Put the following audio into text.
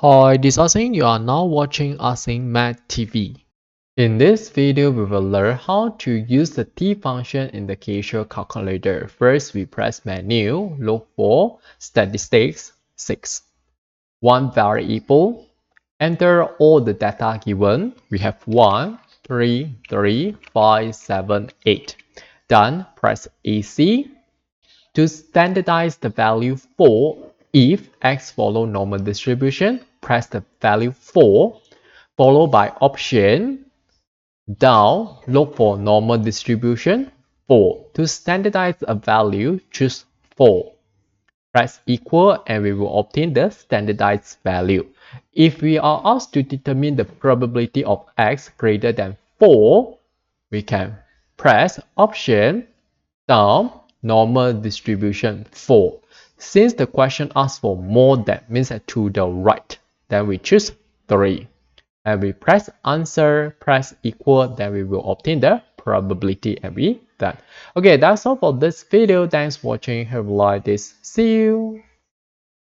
Hi, this is Asing. You are now watching Asing Math TV. In this video, we will learn how to use the T function in the Casio calculator. First, we press menu, look for statistics 6. One variable, enter all the data given. We have 1, 3, 3, 5, 7, 8. Done, press AC. To standardize the value 4, if x follow normal distribution, press the value 4, followed by option down, look for normal distribution 4. To standardize a value, choose 4. Press equal and we will obtain the standardized value. If we are asked to determine the probability of x greater than 4, we can press option down, normal distribution 4. Since the question asks for more than, means to the right, then we choose 3. And we press answer, press equal, then we will obtain the probability and we done. Okay, that's all for this video. Thanks for watching. Have a like this. See you.